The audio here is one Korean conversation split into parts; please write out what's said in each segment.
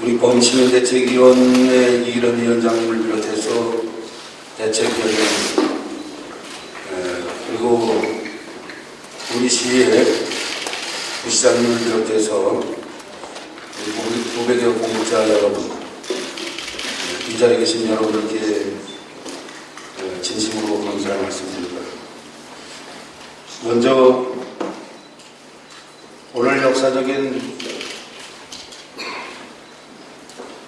우리 범시민대책위원회 이런 위원장님을 비롯해서 대책위원회 그리고 우리 시의 부시장님을 비롯해서 500여 공직자 여러분, 이 자리에 계신 여러분들께 진심으로 감사의 말씀드립니다. 먼저 오늘 역사적인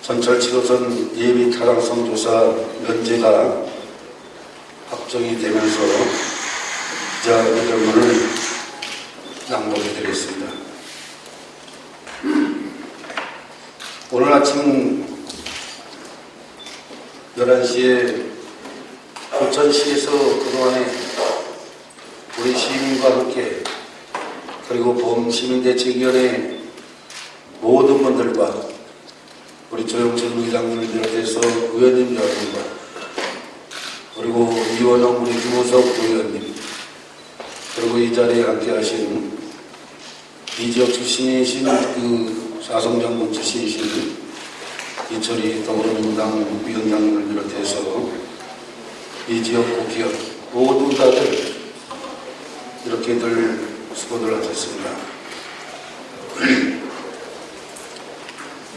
전철 7호선 예비 타당성 조사 면제가 확정이 되면서 기자 결론을 낭독해 드리겠습니다. 오늘 아침 11시에 포천시에서 그동안에 우리 시민과 함께 그리고 범시민대책위원회 모든 분들과 우리 조영철 의장님을 비롯해서 의원님 여러분과 그리고 이원영 우리 김우석 의원님 그리고 이 자리에 함께하신 이 지역 출신이신 그 사성정군 출신이신 이철희 더불어민주당 위원장님을 비롯해서 이 지역 국회의원 모두 다들 이렇게들 수고들 하셨습니다.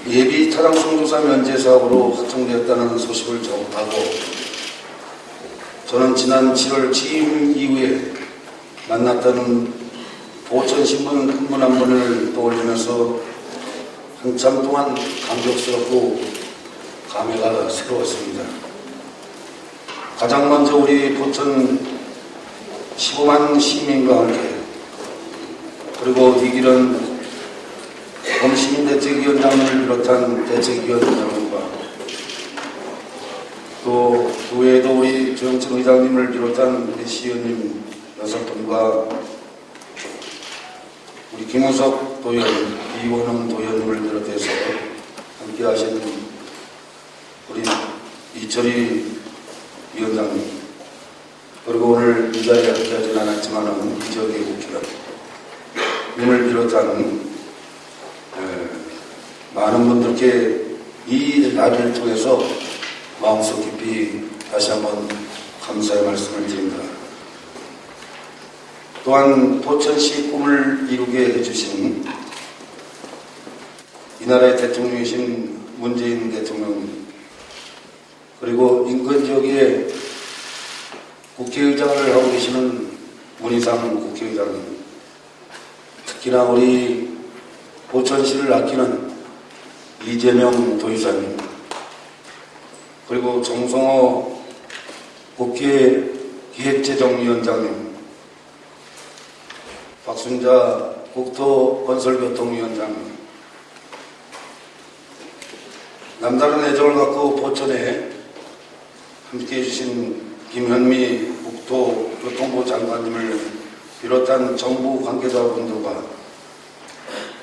예비 타당성 조사 면제 사업으로 확정되었다는 소식을 접하고 저는 지난 7월 취임 이후에 만났던 포천신문 한 분 한 분을 떠올리면서 한참 동안 감격스럽고 감회가 새로웠습니다. 가장 먼저 우리 포천 15만 시민과 함께 그리고 이 길은 범시민대책위원장을 비롯한 대책위원 여러분과 또 그 외에도 우리 조영철 의장님을 비롯한 우리 시의원님 6분과 우리 김우석 도연, 이원영 도연님을 비롯해서 함께 하신 우리 이철희 위원장님 그리고 오늘 이 자리에 함께 하진 않았지만 이 지역의 국회의원님을 비롯한 많은 분들께 이 라디오를 통해서 마음속 깊이 다시 한번 감사의 말씀을 드립니다. 또한 포천시 꿈을 이루게 해주신 이 나라의 대통령이신 문재인 대통령 그리고 인근 지역에 국회의장을 하고 계시는 문희상 국회의장님 특히나 우리 포천시를 아끼는 이재명 도의사님 그리고 정성호 국회 기획재정위원장님 박순자 국토건설교통위원장님 남다른 애정을 갖고 포천에 함께해 주신 김현미 국토교통부 장관님을 비롯한 정부 관계자분들과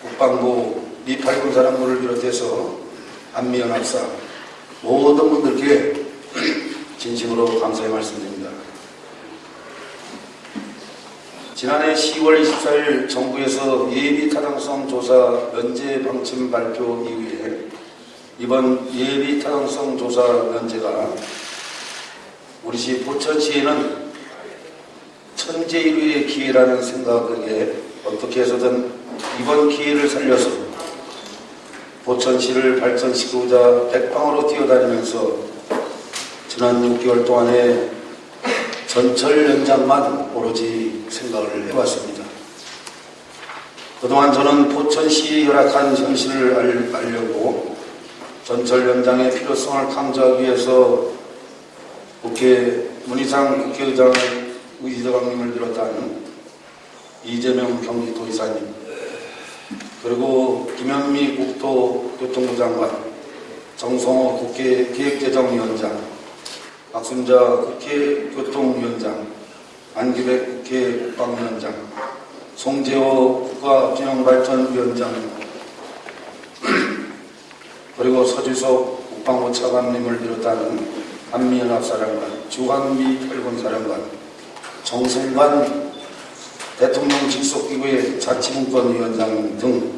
국방부 미8군 사령부를 비롯해서 한미연합사 모든 분들께 진심으로 감사의 말씀드립니다. 지난해 10월 24일 정부에서 예비 타당성 조사 면제 방침 발표 이후에 이번 예비 타당성 조사 면제가 우리 시 포천시에는 천재일우의 기회라는 생각에 어떻게 해서든 이번 기회를 살려서 포천시를 발전시키고자 백방으로 뛰어다니면서 지난 6개월 동안에 전철 연장만 오로지 생각을 해왔습니다. 그동안 저는 포천시의 열악한 현실을 알려고 전철 연장의 필요성을 강조하기 위해서 국회 문희상 국회의장님을 비롯한 이재명 경기도의사님 그리고 김현미 국토교통부 장관 정성호 국회 기획재정위원장 박순자 국회 교통위원장 안기백 국회 국방위원장 송재호 국가균형발전위원장 그리고 서주석 국방부 차관님을 비롯한 한미연합사령관 주한미 8군 사령관 정성관 대통령 직속기구의 자치분권위원장 등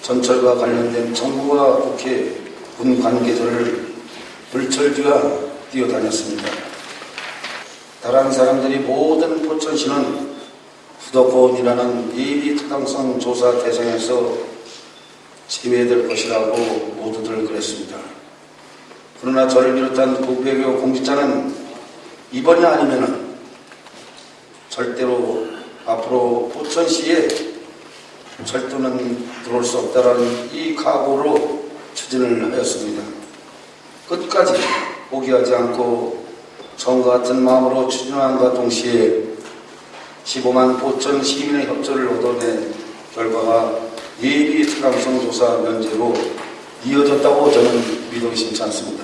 전철과 관련된 정부와 국회, 군 관계자를 불철주야 뛰어다녔습니다. 다른 사람들이 모든 포천시는 부도권이라는 예비 타당성 조사 대상에서 제외될 것이라고 모두들 그랬습니다. 그러나 저를 비롯한 국외교 공직자는 이번이 아니면은 절대로 앞으로 포천시에 철도는 들어올 수 없다라는 이 각오로 추진을 하였습니다. 끝까지 포기하지 않고 처음과 같은 마음으로 추진함과 동시에 15만 포천 시민의 협조를 얻어낸 결과가 예비 타당성 조사 면제로 이어졌다고 저는 믿어 의심치 않습니다.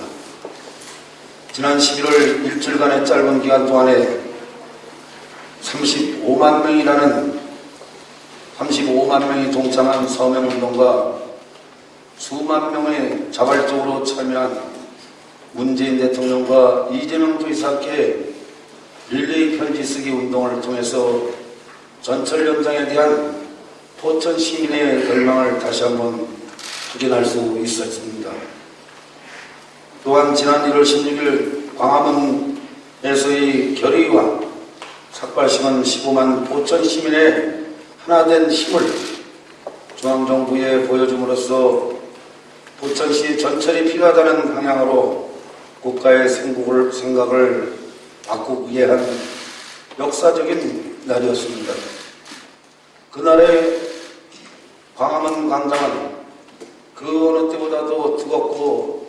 지난 11월 일주일간의 짧은 기간 동안에 35만 명이 동참한 서명운동과 수만 명의 자발적으로 참여한 문재인 대통령과 이재명 도지사께 릴레이 편지 쓰기 운동을 통해서 전철 연장에 대한 포천 시민의 열망을 다시 한번 확인할 수 있었습니다. 또한 지난 1월 16일 광화문에서의 결의와 삭발식은 15만 포천 시민의 하나된 힘을 중앙정부에 보여줌으로써 포천시 전철이 필요하다는 방향으로 국가의 생각을 바꾸기 위한 역사적인 날이었습니다. 그날의 광화문 광장은 그 어느 때보다도 뜨겁고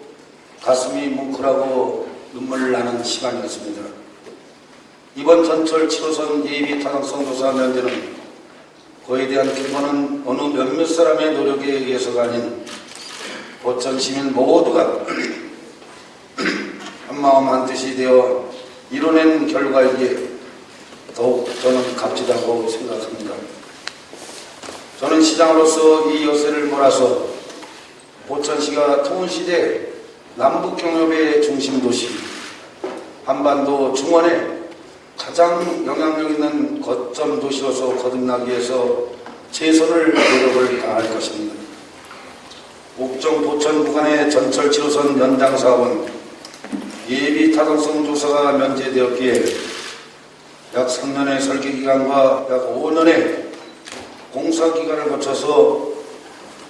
가슴이 뭉클하고 눈물 나는 시간이었습니다. 이번 전철 7호선 예비 타당성 조사 면제는 그에 대한 결과는 어느 몇몇 사람의 노력에 의해서가 아닌 포천 시민 모두가 한마음 한뜻이 되어 이뤄낸 결과이기에 더욱 저는 값지다고 생각합니다. 저는 시장으로서 이 여세를 몰아서 포천시가 통일시대 남북경협의 중심도시, 한반도 중원에 가장 영향력 있는 거점 도시로서 거듭나기 위해서 최선을 노력을 다할 것입니다. 옥정 포천 구간의 전철 7호선 연장 사업은 예비 타당성 조사가 면제되었기에 약 3년의 설계 기간과 약 5년의 공사 기간을 거쳐서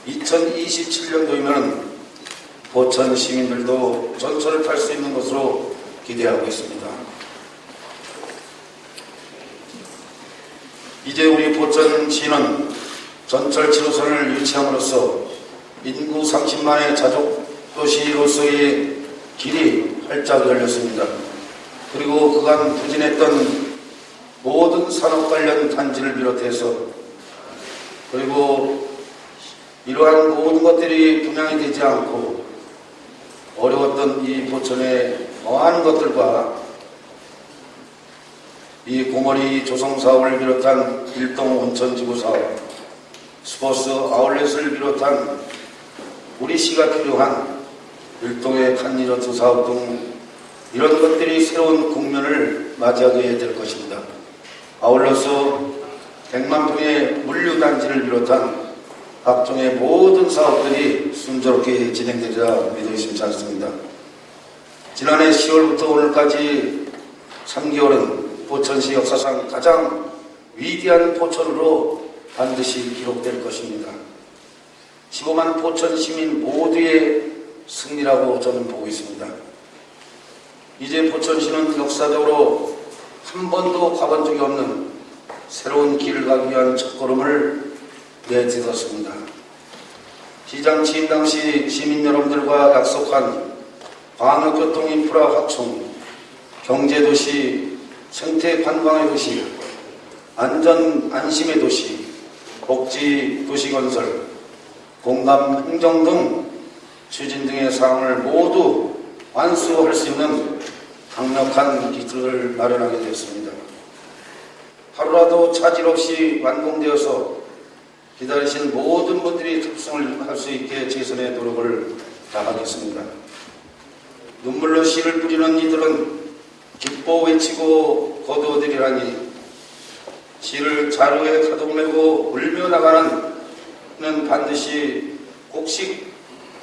2027년도이면 포천 시민들도 전철을 탈 수 있는 것으로 기대하고 있습니다. 이제 우리 포천시는 전철 7호선을 유치함으로써 인구 30만의 자족도시로서의 길이 활짝 열렸습니다. 그리고 그간 부진했던 모든 산업 관련 단지를 비롯해서 그리고 이러한 모든 것들이 분양이 되지 않고 어려웠던 이 포천의 많은 것들과 이 고머리 조성사업을 비롯한 일동 온천지구 사업, 스포츠 아울렛을 비롯한 우리 시가 필요한 일동의 칸리조트 사업 등 이런 것들이 새로운 국면을 맞이하게 될 것입니다. 아울러서 100만 평의 물류단지를 비롯한 각종의 모든 사업들이 순조롭게 진행되리라 믿어 의심치 않습니다. 지난해 10월부터 오늘까지 3개월은 포천시 역사상 가장 위대한 포천으로 반드시 기록될 것입니다. 15만 포천 시민 모두의 승리라고 저는 보고 있습니다. 이제 포천시는 역사적으로 한 번도 가본 적이 없는 새로운 길을 가기 위한 첫걸음을 내딛었습니다. 시장 취임 당시 시민 여러분들과 약속한 광역교통 인프라 확충, 경제도시, 생태관광의 도시, 안심의 도시, 복지도시 건설, 공감 행정 등 추진 등의 사항을 모두 완수할 수 있는 강력한 기틀을 마련하게 되었습니다. 하루라도 차질 없이 완공되어서 기다리신 모든 분들이 탑승을 할 수 있게 최선의 노력을 다하겠습니다. 눈물로 씨를 뿌리는 이들은 기뻐 외치고 거두어드리라니 시를 자루에 가득 메고 울며 나가는 우리는 반드시 곡식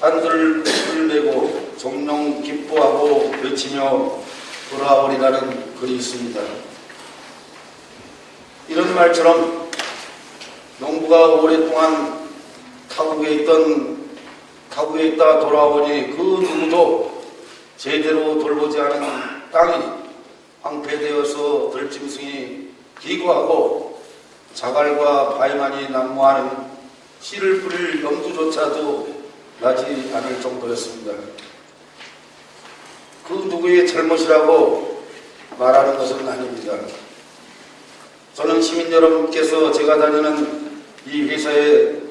단들을 메고 종종 기뻐하고 외치며 돌아오리라는 글이 있습니다. 이런 말처럼 농부가 오랫동안 타국에 있다 돌아오니 그 누구도 제대로 돌보지 않은 땅이 황폐되어서 들짐승이 기거하고 자갈과 바위만이 난무하는 씨를 뿌릴 염두조차도 나지 않을 정도였습니다. 그 누구의 잘못이라고 말하는 것은 아닙니다. 저는 시민 여러분께서 제가 다니는 이 회사의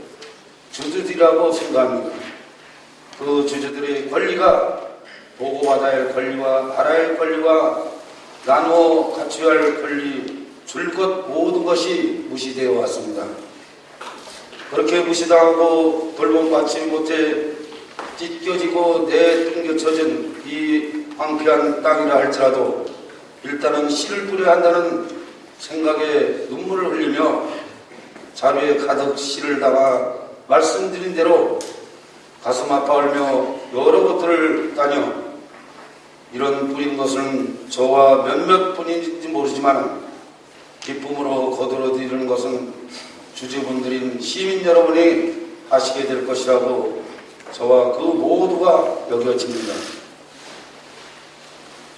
주주들이라고 생각합니다. 그 주주들의 권리가 보고받아야 할 권리와 알아야 할 권리와 나누어 갖춰야 할 권리, 줄곧 모든 것이 무시되어 왔습니다. 그렇게 무시당하고 돌봄받지 못해 찢겨지고 내뚱겨쳐진 이 황폐한 땅이라 할지라도 일단은 씨를 뿌려야 한다는 생각에 눈물을 흘리며 자루에 가득 씨를 담아 말씀드린 대로 가슴 아파 울며 여러 곳들을 다녀 이런 뿌린 것은 저와 몇몇 분인지 모르지만 기쁨으로 거두어드리는 것은 주주분들인 시민 여러분이 하시게 될 것이라고 저와 그 모두가 여겨집니다.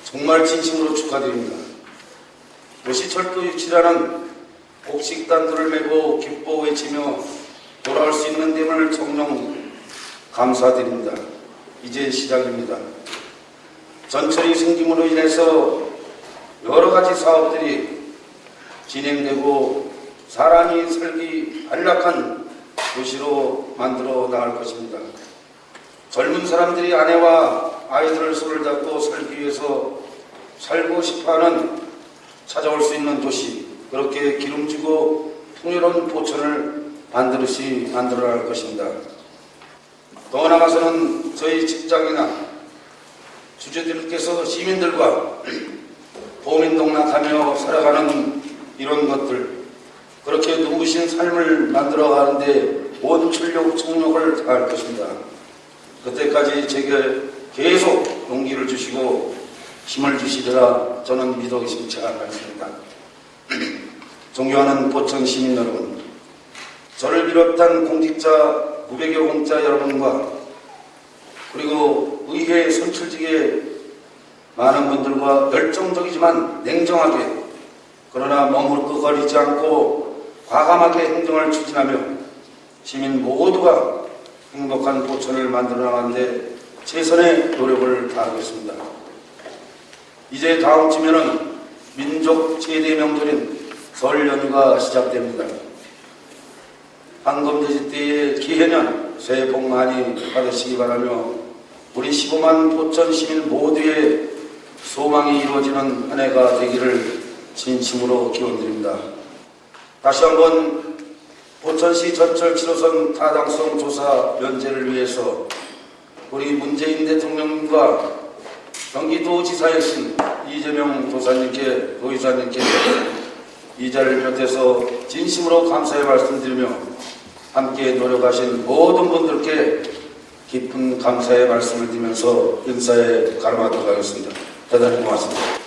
정말 진심으로 축하드립니다. 도시철도 유치라는 곡식단들을 메고 기뻐 외치며 돌아올 수 있는 됨을 정녕 감사드립니다. 이제 시작입니다. 전철이 생김으로 인해서 여러 가지 사업들이 진행되고 사람이 살기 안락한 도시로 만들어 나갈 것입니다. 젊은 사람들이 아내와 아이들을 손을 잡고 살기 위해서 살고 싶어하는 찾아올 수 있는 도시, 그렇게 기름지고 풍요로운 포천을 반드시 만들어 나갈 것입니다. 더 나아가서는 저희 직장이나 주주들께서 시민들과 도민동락하며 살아가는 이런 것들, 그렇게 누구신 삶을 만들어가는데 온 출력, 총력을 다할 것입니다. 그때까지 제게 계속 용기를 주시고 힘을 주시리라 저는 믿어 의심치 않습니다. 존경하는 포천 시민 여러분, 저를 비롯한 공직자, 무배교 공자 여러분과 그리고 의회 선출직의 많은 분들과 열정적이지만 냉정하게 그러나 머무르거리지 않고 과감하게 행정을 추진하며 시민 모두가 행복한 포천을 만들어 나가는데 최선의 노력을 다하겠습니다. 이제 다음 주면은 민족 최대 명절인 설 연휴가 시작됩니다. 황금돼지 때의 기해년 새해 복 많이 받으시기 바라며 우리 15만 포천 시민 모두의 소망이 이루어지는 한 해가 되기를 진심으로 기원드립니다. 다시 한번 포천시 전철 7호선 타당성 조사 면제를 위해서 우리 문재인 대통령님과 경기도지사이신 이재명 도의사님께 이 자리를 비롯해서 진심으로 감사의 말씀드리며 함께 노력하신 모든 분들께 깊은 감사의 말씀을 드리면서 인사에 가름하도록 하겠습니다. 대단히 고맙습니다.